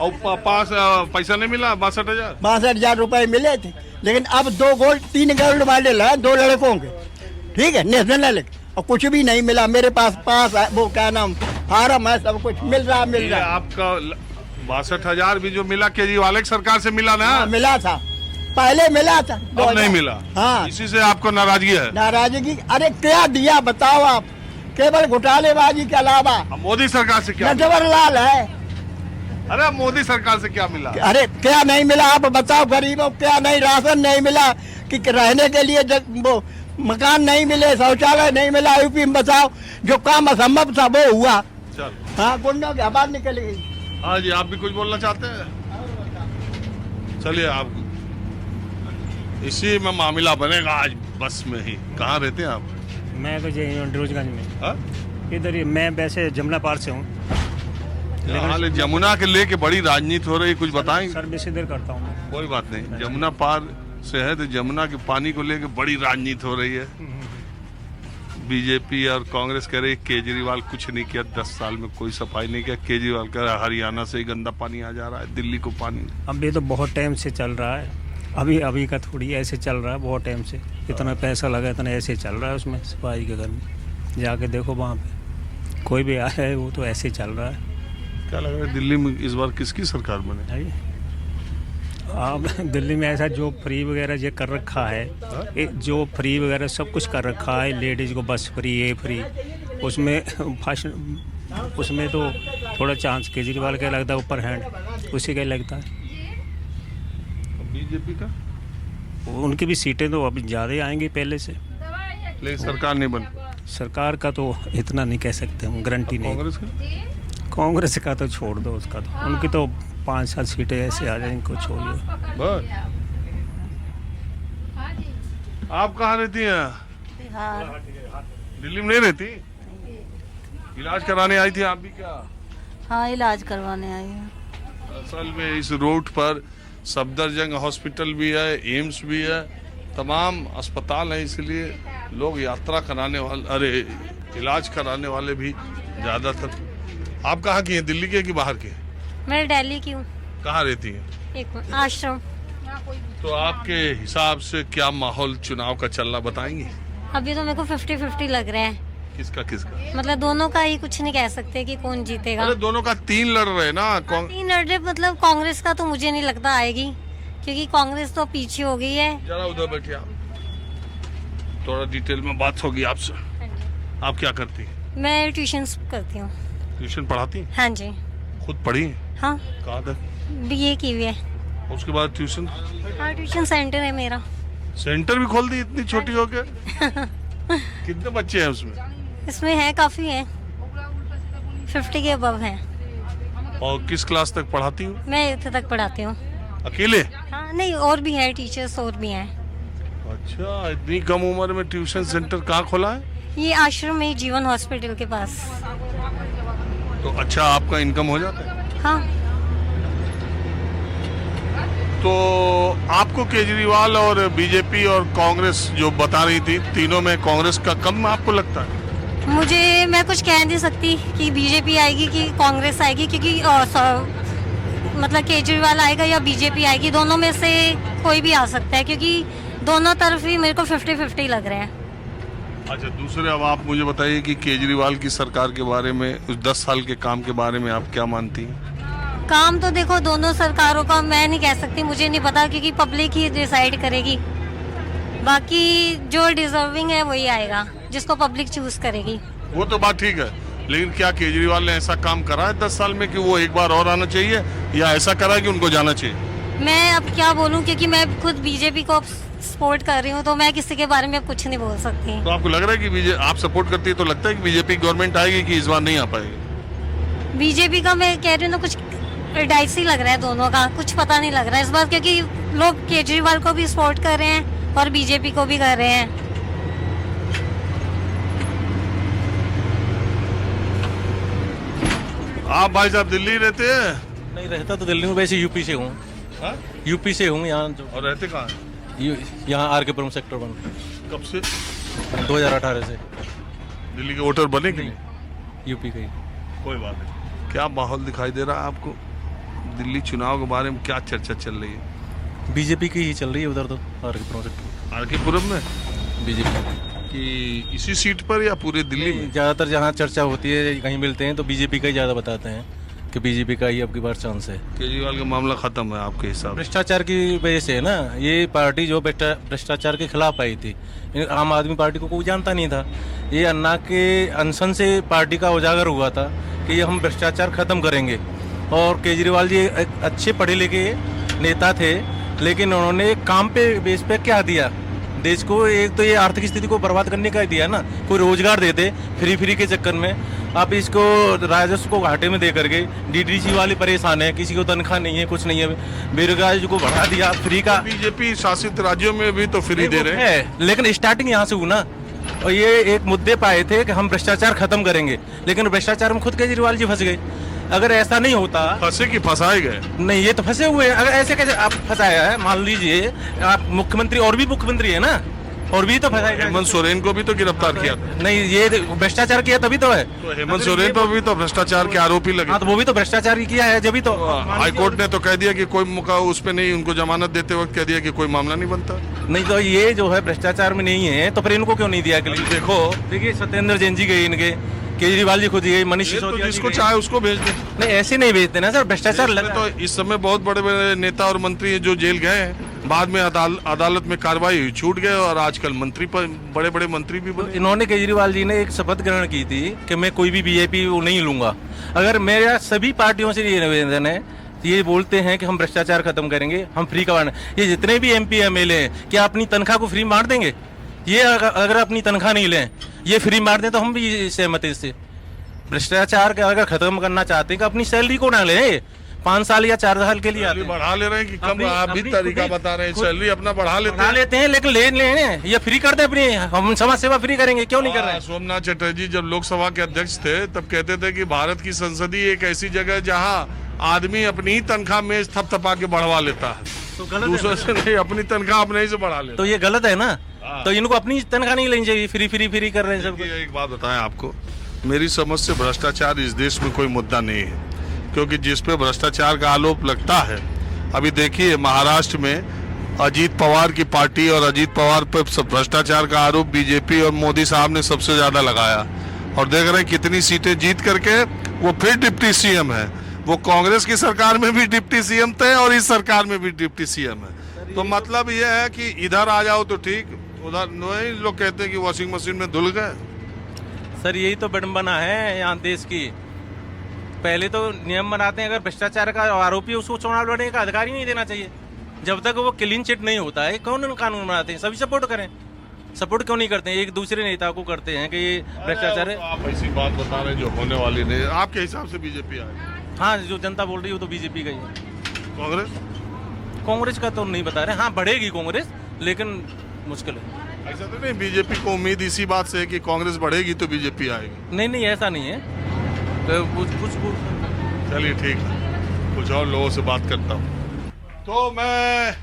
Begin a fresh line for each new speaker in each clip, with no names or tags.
और पास पैसा नहीं मिला 62,000?
62,000 रुपए मिले थे, लेकिन अब 2 गोल्ड 3 गोल्ड मेडल है 2 लड़कों के, ठीक है, नेशनल, और कुछ भी नहीं मिला। मेरे पास है, वो क्या नाम, फार्म है, सब कुछ मिल रहा है।
आपका 62,000 भी जो मिला केजरीवाल की सरकार से मिला ना?
हाँ, मिला था, पहले मिला था,
अब नहीं मिला।
हाँ,
इसी से आपको नाराजगी है?
नाराजगी, अरे क्या दिया बताओ आप, केवल घोटालेबाजी के अलावा।
मोदी सरकार से क्या?
जवाहरलाल है।
अरे मोदी सरकार से क्या मिला?
अरे क्या नहीं मिला आप बताओ, गरीबों क्या नहीं, राशन नहीं मिला, कि रहने के लिए वो मकान नहीं मिले, शौचालय नहीं मिला। यूपी में बताओ, जो काम असंभव था वो हुआ।
चल,
हाँ, गुंडों की आवाज निकल गई।
हाँ जी, आप भी कुछ बोलना चाहते हैं? चलिए, आप इसी में मामला बनेगा आज बस में ही। कहाँ रहते हैं आप?
मैं तो रोजगंज में।
हाँ?
इधर ही, मैं वैसे जमुना पार से हूँ।
लेकिन जमुना के लेके बड़ी राजनीति हो रही, कुछ बताएंगे?
सर्विस इधर करता हूँ मैं।
कोई बात नहीं, जमुना पार से है तो जमुना के पानी को लेके बड़ी राजनीति हो रही है। बीजेपी और कांग्रेस कह रही है केजरीवाल कुछ नहीं किया, 10 साल में कोई सफाई नहीं किया। केजरीवाल कह रहा है हरियाणा से ही गंदा पानी आ जा रहा है, दिल्ली को पानी।
अभी तो बहुत टाइम से चल रहा है, अभी का थोड़ी ऐसे चल रहा है, बहुत टाइम से इतना पैसा लगा, इतना ऐसे चल रहा है उसमें। सफाई के घर में जाके देखो, वहाँ पे कोई भी आया है वो तो ऐसे ही चल रहा है।
क्या लग रहा है दिल्ली में इस बार किसकी सरकार बने?
आप दिल्ली में ऐसा जो फ्री वगैरह ये कर रखा है, जो फ्री वगैरह सब कुछ कर रखा है, लेडीज को बस फ्री, ये फ्री, उसमें उसमें तो थोड़ा चांस केजरीवाल का लगता है, ऊपर हैंड उसी का लगता है।
बीजेपी का
उनकी भी सीटें तो अभी ज़्यादा ही आएंगी पहले से,
लेकिन सरकार नहीं बन।
सरकार का तो इतना नहीं कह सकते हम, गारंटी नहीं। कांग्रेस का तो छोड़ दो, उसका तो उनकी तो 5-7 सीटें ऐसे आ जाएंगी, इनको छोड़िए
बस। आप कहाँ रहती हैं?
बिहार।
दिल्ली में नहीं रहती? इलाज कराने आई थी आप भी क्या?
हाँ, इलाज करवाने आई हूँ।
असल में इस रूट पर सफदरजंग हॉस्पिटल भी है, एम्स भी है, तमाम अस्पताल हैं, इसलिए लोग यात्रा कराने वाले, अरे इलाज कराने वाले भी ज़्यादातर। आप कहाँ की हैं, दिल्ली के कि बाहर के?
मैं दिल्ली की हूँ।
कहाँ रहती हैं?
एक आश्रम।
तो आपके हिसाब से क्या माहौल चुनाव का चल रहा, बताएंगे?
अभी तो मेरे को 50-50 लग रहा है।
किसका किसका?
मतलब दोनों का ही, कुछ नहीं कह सकते कि कौन जीतेगा।
अरे दोनों का 3 लड़ रहे ना।
3 लड़ रहे, मतलब कांग्रेस का तो मुझे नहीं लगता आएगी, क्योंकि कांग्रेस तो पीछे हो गई है।
जरा उधर बैठिए आप, थोड़ा डिटेल में बात होगी आपसे। आप क्या करती हैं?
मैं ट्यूशन करती हूँ।
ट्यूशन पढ़ाती हैं?
हाँ जी।
खुद पढ़ी हैं?
हाँ,
कहाँ तक?
BA की हुई है।
उसके बाद ट्यूशन?
हाँ, ट्यूशन सेंटर है मेरा।
सेंटर भी खोल दी इतनी छोटी हो के? कितने बच्चे हैं उसमें?
इसमें है, काफी है, 50 के अबव है।
और किस क्लास तक पढ़ाती हूँ?
मैं 8th तक पढ़ाती हूँ।
अकेले?
हाँ, नहीं, और भी है टीचर्स, और भी हैं।
अच्छा, इतनी कम उम्र में ट्यूशन सेंटर कहाँ खोला है?
ये आश्रम में, जीवन हॉस्पिटल के पास।
तो अच्छा आपका इनकम हो जाता है?
हाँ।
तो आपको केजरीवाल और बीजेपी और कांग्रेस जो बता रही थी, तीनों में कांग्रेस का कम आपको लगता है?
मैं कुछ कह नहीं सकती कि बीजेपी आएगी कि कांग्रेस आएगी, क्योंकि मतलब केजरीवाल आएगा या बीजेपी आएगी, दोनों में से कोई भी आ सकता है, क्योंकि दोनों तरफ ही मेरे को 50-50 लग रहे हैं।
अच्छा, दूसरे अब आप मुझे बताइए कि केजरीवाल की सरकार के बारे में, उस 10 साल के काम के बारे में आप क्या मानती हैं?
काम तो देखो दोनों सरकारों का मैं नहीं कह सकती, मुझे नहीं पता, क्योंकि पब्लिक ही डिसाइड करेगी। बाकी जो डिजर्विंग है वही आएगा, जिसको पब्लिक चूज करेगी।
वो तो बात ठीक है, लेकिन क्या केजरीवाल ने ऐसा काम करा है 10 साल में कि वो एक बार और आना चाहिए, या ऐसा करा है कि उनको जाना चाहिए?
मैं अब क्या बोलूं, क्योंकि मैं खुद बीजेपी को सपोर्ट कर रही हूँ, तो मैं किसी के बारे में अब कुछ नहीं बोल सकती।
तो आपको लग रहा है कि आप सपोर्ट करती है, तो लगता है कि बीजेपी गवर्नमेंट आएगी कि इस बार नहीं आ पाएगी?
बीजेपी का मैं कह रही हूँ ना, कुछ डाइस ही लग रहा है दोनों का, कुछ पता नहीं लग रहा है इस बार, क्योंकि लोग केजरीवाल को भी सपोर्ट कर रहे हैं और बीजेपी को भी कर रहे हैं।
आप भाई साहब दिल्ली रहते हैं?
नहीं रहता तो दिल्ली में, वैसे यूपी से हूँ। यूपी से हूँ यहाँ।
और रहते कहाँ?
यहाँ RK-पुरम सेक्टर 1।
कब से?
2018 से।
दिल्ली के वोटर बने कि नहीं?
यूपी के ही।
कोई बात नहीं। क्या माहौल दिखाई दे रहा है आपको दिल्ली चुनाव के बारे में क्या चर्चा चल रही है?
बीजेपी की ही चल रही है उधर तो प्रोजेक्ट
आरकेपुरम में
बीजेपी
कि इसी सीट पर या पूरे दिल्ली में?
ज़्यादातर जहाँ चर्चा होती है कहीं मिलते हैं तो बीजेपी का ही ज़्यादा बताते हैं कि बीजेपी का ही अब की बार चांस है।
केजरीवाल का मामला खत्म है आपके हिसाब से?
भ्रष्टाचार की वजह से है ना, ये पार्टी जो भ्रष्टाचार के खिलाफ आई थी, आम आदमी पार्टी को कोई जानता नहीं था। ये अन्ना के अनशन से पार्टी का उजागर हुआ था कि ये हम भ्रष्टाचार खत्म करेंगे। और केजरीवाल जी एक अच्छे पढ़े लिखे नेता थे, लेकिन उन्होंने काम पे बेस पे क्या दिया देश को? एक तो ये आर्थिक स्थिति को बर्बाद करने का दिया ना, कोई रोजगार देते फ्री के चक्कर में। आप इसको राजस्व को घाटे में दे करके डीडीसी वाले परेशान है, किसी को तनख्वाह नहीं है, कुछ नहीं है। बेरोजगारी को बढ़ा दिया फ्री का।
बीजेपी शासित राज्यों में भी तो फ्री दे रहे हैं,
लेकिन स्टार्टिंग यहाँ से हुई ना। और ये एक मुद्दे पाए थे कि हम भ्रष्टाचार खत्म करेंगे, लेकिन भ्रष्टाचार में खुद केजरीवाल जी फंस गए। अगर ऐसा नहीं होता,
फंसे कि फंसाए गए?
नहीं, ये तो फंसे हुए हैं। अगर ऐसे कैसे आप फंसाया है? मान लीजिए आप मुख्यमंत्री, और भी मुख्यमंत्री है ना, और भी तो फंसाए गए।
हेमंत सोरेन को भी तो गिरफ्तार किया था।
नहीं, ये भ्रष्टाचार किया तभी तो है।
तो हेमंत सोरेन पर भी तो भ्रष्टाचार के आरोपी लगे।
हाँ, तो वो भी तो भ्रष्टाचार ही किया है, जब तो
हाईकोर्ट ने तो कह दिया कि कोई मौका उस पे नहीं, उनको जमानत देते वक्त कह दिया कि कोई मामला नहीं बनता।
नहीं, तो ये जो है भ्रष्टाचार में नहीं है, तो फिर इनको क्यों नहीं दिया?
देखो,
देखिए सत्येंद्र जैन जी गए, इनके केजरीवाल जी खुद गए, मनीष
तो
सिसोदिया जी
जिसको
गए।
चाहे उसको भेज दे।
नहीं, ऐसे नहीं भेजते ना सर, भ्रष्टाचार लगा।
तो इस समय बहुत बड़े बड़े नेता और मंत्री हैं जो जेल गए हैं, बाद में अदालत में कार्रवाई हुई, छूट गए, और आजकल मंत्री पर बड़े बड़े मंत्री भी बने।
इन्होंने केजरीवाल जी ने एक शपथ ग्रहण की थी कि मैं कोई भी वीआईपी वो नहीं लूंगा। अगर मेरा सभी पार्टियों से ये निवेदन है, ये बोलते हैं कि हम भ्रष्टाचार खत्म करेंगे, हम फ्री का, ये जितने भी MP MLA हैं, क्या अपनी तनख्वाह को फ्री मार देंगे? ये अगर अपनी तनख्वाह नहीं लें, ये फ्री मार दें, तो हम भी सहमत है इससे। भ्रष्टाचार का अगर खत्म करना चाहते हैं कि अपनी सैलरी को ना लें, 5 साल या 4 साल के लिए आते हैं।
बढ़ा ले रहे हैं कि कम? आप भी तरीका बता रहे हैं, सैलरी अपना बढ़ा लेते
हैं, लेकिन ले लें या फ्री कर दे अपनी, हम समाज सेवा फ्री करेंगे, क्यों नहीं कर रहे हैं?
सोमनाथ चटर्जी जब लोकसभा के अध्यक्ष थे तब कहते थे कि भारत की संसद ही एक ऐसी जगह है जहाँ आदमी अपनी ही तनख्वाह में थपथपा के बढ़वा लेता है,
तो गलत
दूसरे से नहीं, अपनी तनख्वाह अपने ही से बढ़ा लेता।
तो ये गलत है ना। तो इनको अपनी तनख्वाह नहीं लेनी चाहिए, फ्री कर रहे हैं सब।
एक बात बताएं आपको, मेरी समझ से भ्रष्टाचार इस देश में कोई मुद्दा नहीं है, क्योंकि जिस पे भ्रष्टाचार का आरोप लगता है, अभी देखिए महाराष्ट्र में अजीत पवार की पार्टी और अजीत पवार पर भ्रष्टाचार का आरोप बीजेपी और मोदी साहब ने सबसे ज्यादा लगाया, और देख रहे हैं कितनी सीटें जीत करके वो फिर डिप्टी CM है। वो कांग्रेस की सरकार में भी डिप्टी CM थे और इस सरकार में भी डिप्टी CM है। तो मतलब ये है कि इधर आ जाओ तो ठीक, उधर नहीं। लोग कहते हैं कि वॉशिंग मशीन में धुल गए।
सर, यही तो विडंबना है यहाँ देश की। पहले तो नियम बनाते हैं, अगर भ्रष्टाचार का आरोपी उसको चुनाव लड़ने का अधिकार ही नहीं देना चाहिए। जब तक वो क्लीन चिट नहीं होता है, कौन कानून बनाते हैं? सभी सपोर्ट करें, सपोर्ट क्यों नहीं करते हैं? एक दूसरे नेता को करते हैं कि ये भ्रष्टाचार है।
आप ऐसी बात बता रहे हैं जो होने वाली नहीं। आपके हिसाब से बीजेपी आएगी?
हाँ, जो जनता बोल रही है वो तो बीजेपी का ही है।
कांग्रेस
का तो नहीं बता रहे। हाँ, बढ़ेगी कांग्रेस, लेकिन मुश्किल है।
ऐसा तो नहीं, बीजेपी को उम्मीद इसी बात से है कि कांग्रेस बढ़ेगी तो बीजेपी आएगी।
नहीं, ऐसा नहीं है। तो कुछ
चलिए ठीक है, कुछ और लोगों से बात करता हूँ। तो मैं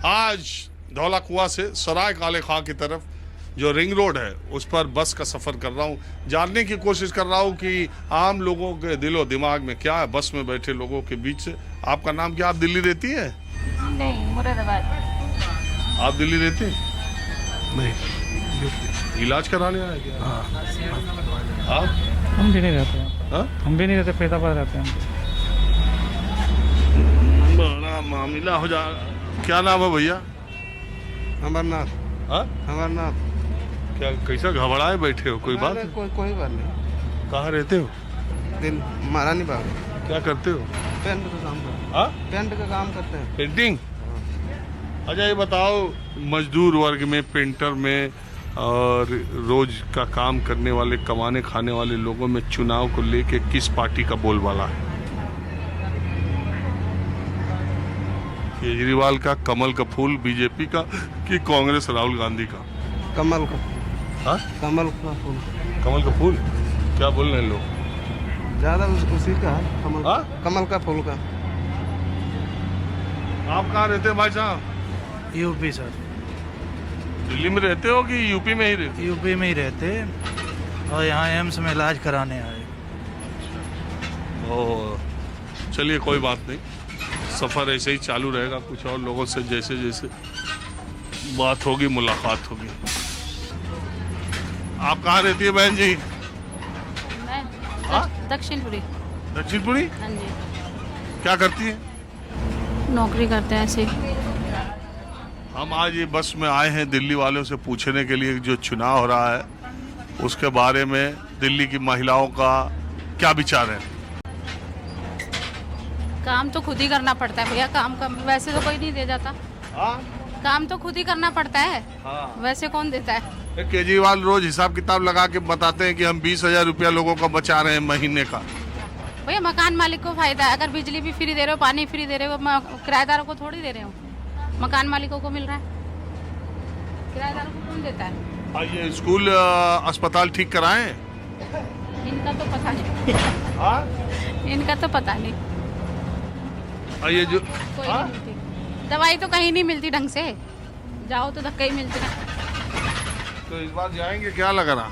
आज धौला कुआं से सराय काले खां की तरफ जो रिंग रोड है उस पर बस का सफ़र कर रहा हूँ, जानने की कोशिश कर रहा हूँ कि आम लोगों के दिलो दिमाग में क्या है बस में बैठे लोगों के बीच से। आपका नाम क्या? आप दिल्ली रहती है?
नहीं, मुरादाबाद।
आप दिल्ली रहती हैं? नहीं, इलाज कराने आए क्या? आप?
हम भी नहीं रहते हैं।
हाँ?
हम भी नहीं रहते, फैजाबाद रहते हैं।
बड़ा मामला हो जा। क्या नाम है भैया?
अमरनाथ।
हाँ?
अमरनाथ।
क्या कैसा घबराए बैठे हो? कोई बात?
कोई बात नहीं।
कहाँ रहते हो?
दिन महारानी बाग।
क्या करते हो?
पेंट का काम करते हैं।
हाँ?
पेंट का काम करते हैं।
पेंटिंग? अच्छा, ये बताओ, मजदूर वर्ग में, पेंटर में और रोज का काम करने वाले, कमाने खाने वाले लोगों में चुनाव को लेके किस पार्टी का बोलबाला है? केजरीवाल का, कमल का फूल बीजेपी का, कि कांग्रेस राहुल गांधी का?
कमल का।
हाँ?
कमल का फूल।
कमल का फूल? क्या बोल रहे हैं लोग?
ज्यादा उसी का है। कमल।
हाँ?
कमल का फूल का।
आप कहाँ रहते हैं भाई साहब?
UP sir.
दिल्ली में रहते हो कि यूपी में ही रहते?
यूपी में ही रहते, और यहाँ एम्स में इलाज कराने आए।
ओ, चलिए कोई बात नहीं, सफ़र ऐसे ही चालू रहेगा, कुछ और लोगों से जैसे जैसे बात होगी, मुलाकात होगी। आप कहाँ रहती है बहन जी?
मैं
हाँ?
दक्षिणपुरी।
दक्षिणपुरी?
हाँ जी,
क्या करती है?
नौकरी करते हैं ऐसे ही।
हम आज ये बस में आए हैं दिल्ली वालों से पूछने के लिए जो चुनाव हो रहा है उसके बारे में, दिल्ली की महिलाओं का क्या विचार है?
काम तो खुद ही करना पड़ता है भैया, काम का वैसे तो कोई नहीं दे जाता। काम तो खुद ही करना पड़ता है, वैसे कौन देता है?
केजरीवाल रोज हिसाब किताब लगा के बताते हैं कि हम 20,000 रुपया लोगों का बचा रहे हैं महीने का।
भैया मकान मालिक को फायदा है, अगर बिजली भी फ्री दे रहे हो, पानी फ्री दे रहे हो, किराएदारों को थोड़ी दे रहे हो, मकान मालिकों को मिल रहा है, किराएदारों को कौन देता है?
ये स्कूल अस्पताल ठीक कराएं?
इनका तो पता नहीं। इनका तो पता नहीं।
ये जो
कोई नहीं मिलती दवाई, तो कहीं नहीं मिलती ढंग से, जाओ तो धक्का ही मिलती है।
तो इस बार जाएंगे, क्या लग रहा?